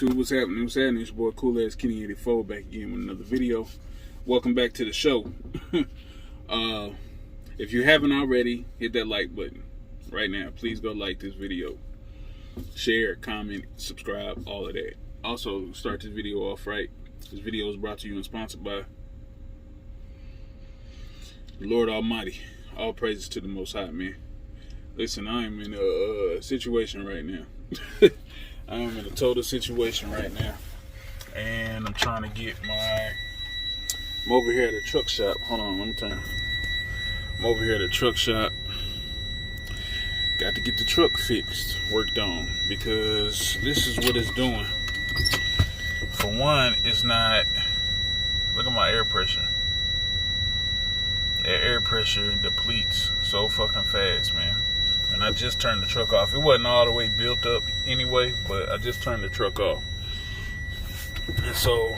YouTube, what's happening? It's your boy Cool Ass Kenny 84 back again with another video. Welcome back to the show. If you haven't already, hit that like button right now. Please go like this video, share, comment, subscribe, all of that. Also, start this video off right. This video is brought to you and sponsored by the Lord Almighty. All praises to the Most High, man. Listen, I am in a situation right now. I am in a total situation right now, and I'm trying to get I'm over here at the truck shop. Hold on, let me turn. I'm over here at the truck shop. Got to get the truck fixed, worked on, because this is what it's doing. For one, it's not, look at my air pressure. The air pressure depletes so fucking fast, man. And I just turned the truck off. It wasn't all the way built up anyway, but I just turned the truck off. And so,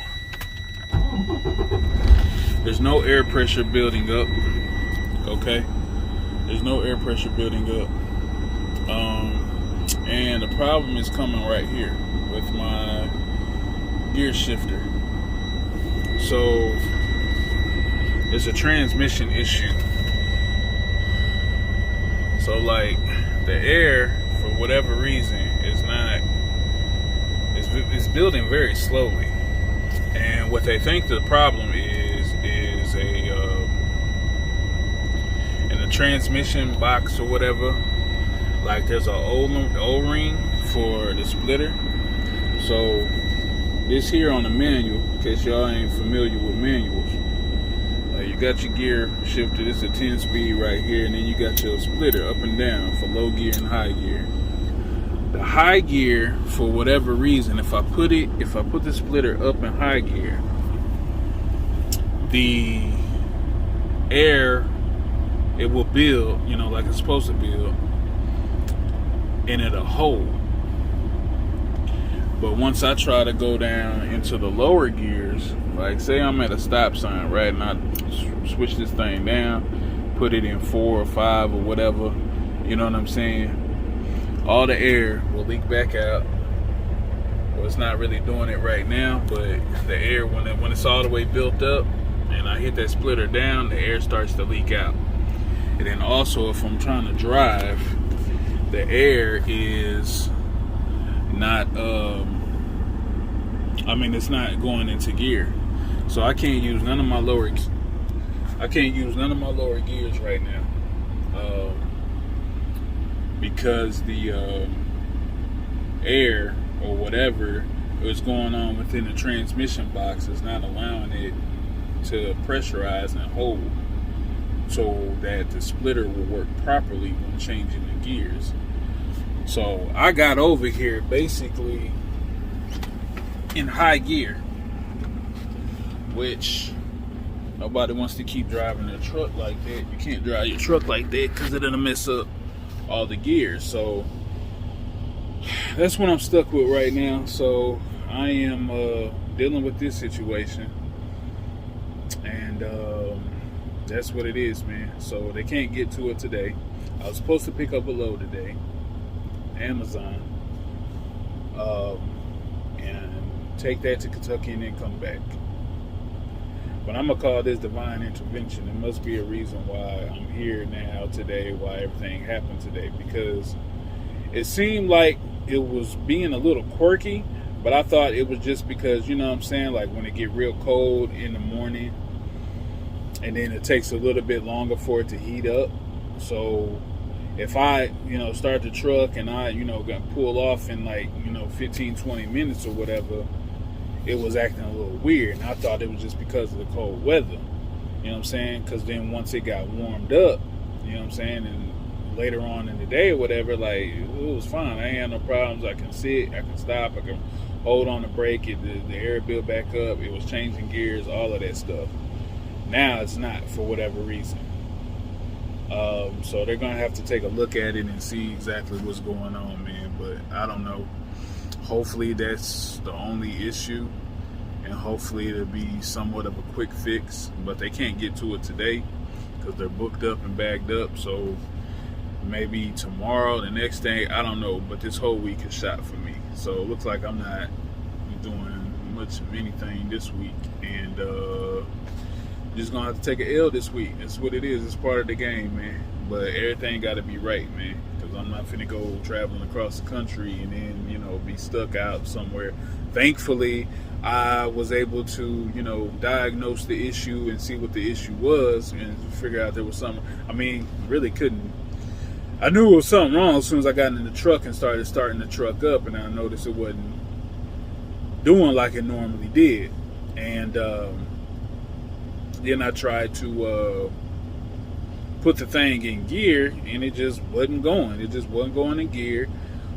there's no air pressure building up. Okay? There's no air pressure building up. And the problem is coming right here with my gear shifter. So, it's a transmission issue. So like the air, for whatever reason, is not, it's building very slowly. And what they think the problem is in the transmission box or whatever, like there's an O-ring for the splitter. So this here on the manual, in case y'all ain't familiar with manuals, you got your gear shifter. This is a 10-speed right here, and then you got your splitter up and down for low gear and high gear. The high gear, for whatever reason, if I put the splitter up in high gear, the air, it will build, like it's supposed to build, and it'll hold. But once I try to go down into the lower gears, like say I'm at a stop sign, right, and I switch this thing down, put it in 4 or 5 or whatever, you know what I'm saying? All the air will leak back out. Well, it's not really doing it right now, but the air, when it's all the way built up and I hit that splitter down, the air starts to leak out. And then also, if I'm trying to drive, the air is not, it's not going into gear. So I can't use none of my lower gears right now, because the air or whatever is going on within the transmission box is not allowing it to pressurize and hold, so that the splitter will work properly when changing the gears. So I got over here basically in high gear, which nobody wants to keep driving their truck like that. You can't drive your truck like that because it'll mess up all the gears. So that's what I'm stuck with right now. So I am dealing with this situation, and that's what it is, man. So they can't get to it today. I was supposed to pick up a load today, Amazon, and take that to Kentucky and then come back. But I'm gonna call this divine intervention. There must be a reason why I'm here now today, why everything happened today, because it seemed like it was being a little quirky, but I thought it was just because, you know what I'm saying, like when it get real cold in the morning and then it takes a little bit longer for it to heat up. So if I, start the truck and I, gonna pull off in 15, 20 minutes or whatever, it was acting a little weird. And I thought it was just because of the cold weather. You know what I'm saying? Because then once it got warmed up, you know what I'm saying, and later on in the day or whatever, it was fine. I ain't had no problems. I can sit, I can stop, I can hold on the brake, the air built back up. It was changing gears, all of that stuff. Now it's not for whatever reason. So they're gonna have to take a look at it and see exactly what's going on, man. But I don't know. Hopefully that's the only issue, and hopefully it'll be somewhat of a quick fix. But they can't get to it today because they're booked up and bagged up. So maybe tomorrow, the next day, I don't know. But this whole week is shot for me. So it looks like I'm not doing much of anything this week, and just gonna have to take an L this week. That's what it is. It's part of the game, man. But everything got to be right, man. Because I'm not finna go traveling across the country and then, be stuck out somewhere. Thankfully, I was able to, diagnose the issue and see what the issue was and figure out there was something. I mean, really couldn't. I knew it was something wrong as soon as I got in the truck and started starting the truck up, and I noticed it wasn't doing like it normally did. And then I tried to put the thing in gear, and it just wasn't going. It just wasn't going in gear.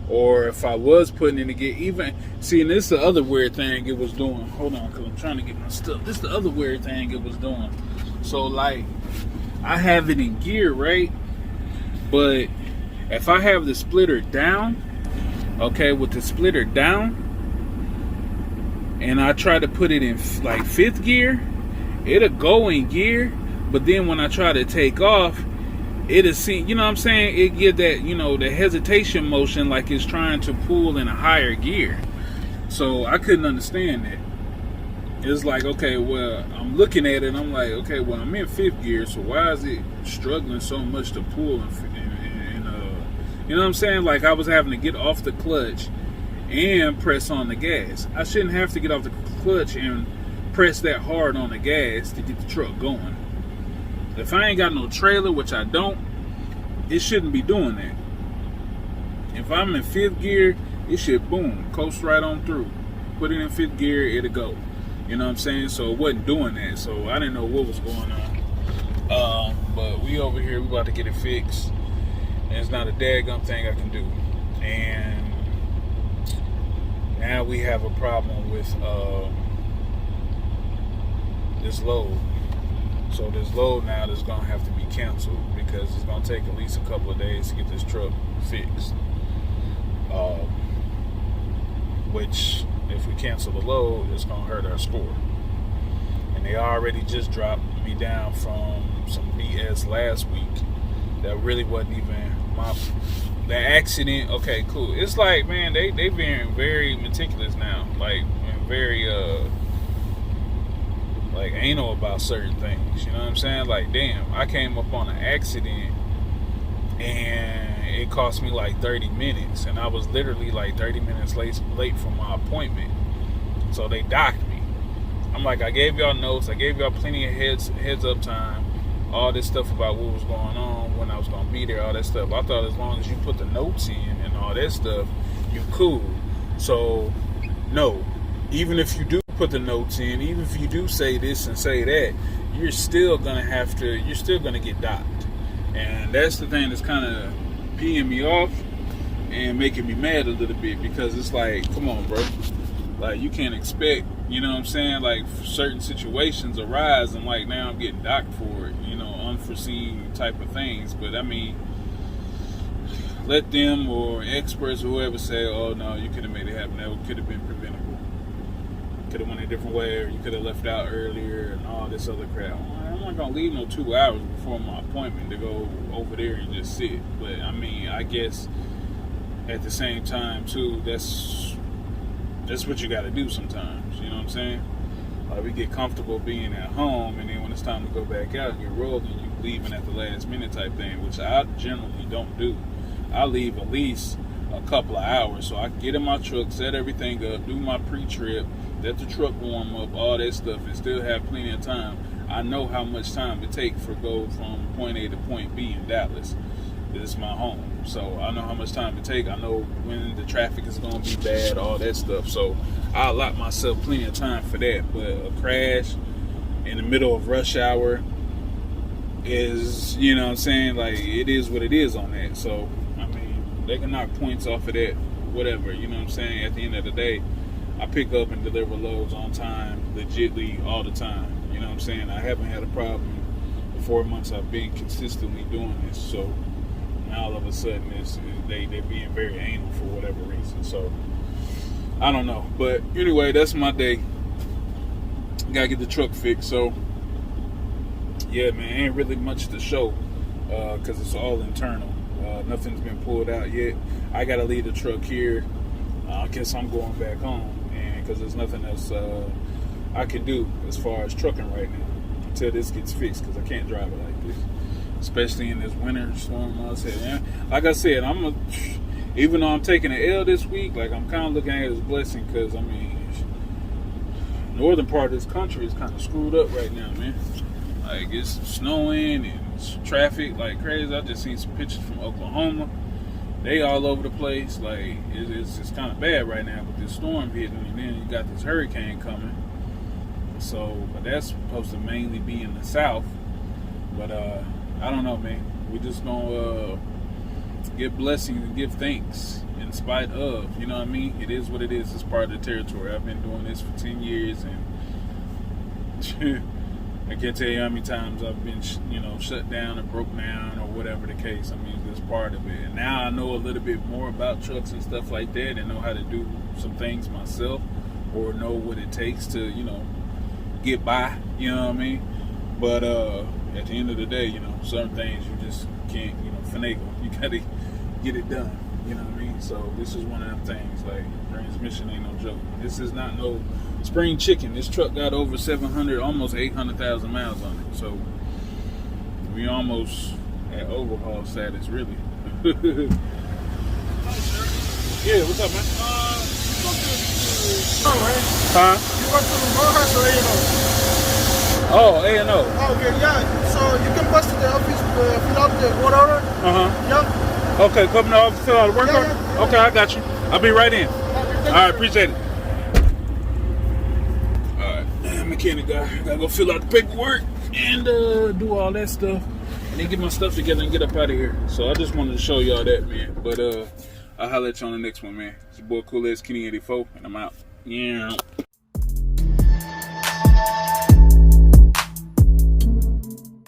Or if I was putting it in gear, and this is the other weird thing it was doing. Hold on, because I'm trying to get my stuff. This is the other weird thing it was doing. So, like, I have it in gear, right? But if I have the splitter down, okay, with the splitter down, and I try to put it in, like, 5th gear, it'll go in gear, but then when I try to take off, it'll seem, you know what I'm saying? It give that, the hesitation motion like it's trying to pull in a higher gear. So I couldn't understand that. It's like, okay, well, I'm looking at it and I'm like, okay, well, I'm in 5th gear, so why is it struggling so much to pull you know what I'm saying? Like, I was having to get off the clutch and press on the gas. I shouldn't have to get off the clutch and press that hard on the gas to get the truck going. If I ain't got no trailer, which I don't, it shouldn't be doing that. If I'm in 5th gear, it should, boom, coast right on through. Put it in 5th gear, it'll go. You know what I'm saying? So it wasn't doing that. So I didn't know what was going on. But we over here, we about to get it fixed. And it's not a daggum thing I can do. And now we have a problem with this load. So this load now is going to have to be canceled because it's going to take at least a couple of days to get this truck fixed. Which, if we cancel the load, it's going to hurt our score. And they already just dropped me down from some BS last week that really wasn't even the accident. Okay, cool. It's like, man, they being very meticulous now, like, and very like anal about certain things. You know what I'm saying? Like, damn, I came up on an accident and it cost me like 30 minutes, and I was literally like 30 minutes late for my appointment. So they docked me. I'm like, I gave y'all notes, I gave y'all plenty of heads up time, all this stuff about what was going on, when I was gonna be there, all that stuff. I thought as long as you put the notes in and all that stuff, you cool. So no, even if you do put the notes in, even if you do say this and say that, you're still gonna get docked. And that's the thing that's kind of peeing me off and making me mad a little bit, because it's like, come on, bro. Like, you can't expect, you know what I'm saying, like, certain situations arise and like now I'm getting docked for it, unforeseen type of things. But I mean, let them or experts or whoever say, oh no, you could have made it happen, that could have been preventable, could have went a different way, or you could have left out earlier and all this other crap. I'm not gonna leave no 2 hours before my appointment to go over there and just sit. But I mean, I guess at the same time too, that's what you got to do sometimes. You know what I'm saying? Like, we get comfortable being at home, and then when it's time to go back out and get rolling, you leaving at the last minute type thing, which I generally don't do. I leave at least a couple of hours so I can get in my truck, set everything up, do my pre-trip, let the truck warm up, all that stuff, and still have plenty of time. I know how much time it takes for go from point A to point B in Dallas. This is my home, so I know how much time it takes. I know when the traffic is going to be bad, all that stuff. So I allot myself plenty of time for that. But a crash in the middle of rush hour is, you know what I'm saying, like, it is what it is on that. So I mean, they can knock points off of that, whatever, you know what I'm saying. At the end of the day, I pick up and deliver loads on time, legitly all the time. You know what I'm saying? I haven't had a problem. The 4 months I've been consistently doing this, so now all of a sudden they're being very anal for whatever reason. So I don't know, but anyway, that's my day. Gotta get the truck fixed. So yeah, man, ain't really much to show because it's all internal. Nothing's been pulled out yet. I gotta leave the truck here. I guess I'm going back home, man, because there's nothing else I can do as far as trucking right now until this gets fixed, because I can't drive it like this, especially in this winter storm. Like I said, even though I'm taking an L this week, like, I'm kind of looking at it as a blessing, because I mean, northern part of this country is kind of screwed up right now, man. Like, it's snowing and it's traffic like crazy. I just seen some pictures from Oklahoma. They all over the place. Like, it's kind of bad right now with this storm hitting, and then you got this hurricane coming. So, but that's supposed to mainly be in the south. But I don't know, man. We just gonna give blessings and give thanks in spite of. You know what I mean? It is what it is. It's part of the territory. I've been doing this for 10 years, and I can't tell you how many times I've been, shut down or broke down or whatever the case. I mean, it's part of it. And now I know a little bit more about trucks and stuff like that, and know how to do some things myself, or know what it takes to, get by. You know what I mean? But at the end of the day, certain things you just can't, finagle. You gotta get it done. You know what I mean? So this is one of them things. Like, transmission ain't no joke. This is not no spring chicken. This truck got over 700, almost 800,000 miles on it. So we almost at overhaul status, really. Yeah, what's up, man? Huh? You work for the Rojas or A&O? Oh, A&O. Oh, okay, yeah. So you can bust to the office, fill out the work order. Yeah. Okay, come to the office, fill out the work order? Yeah. Okay, I got you. I'll be right in. Okay, all right, appreciate it. All right, mechanic guy. Gotta go fill out the paperwork and do all that stuff. And then get my stuff together and get up out of here. So I just wanted to show y'all that, man. But I'll holler at you on the next one, man. It's your boy Cool As Kenny 84, and I'm out. Yeah.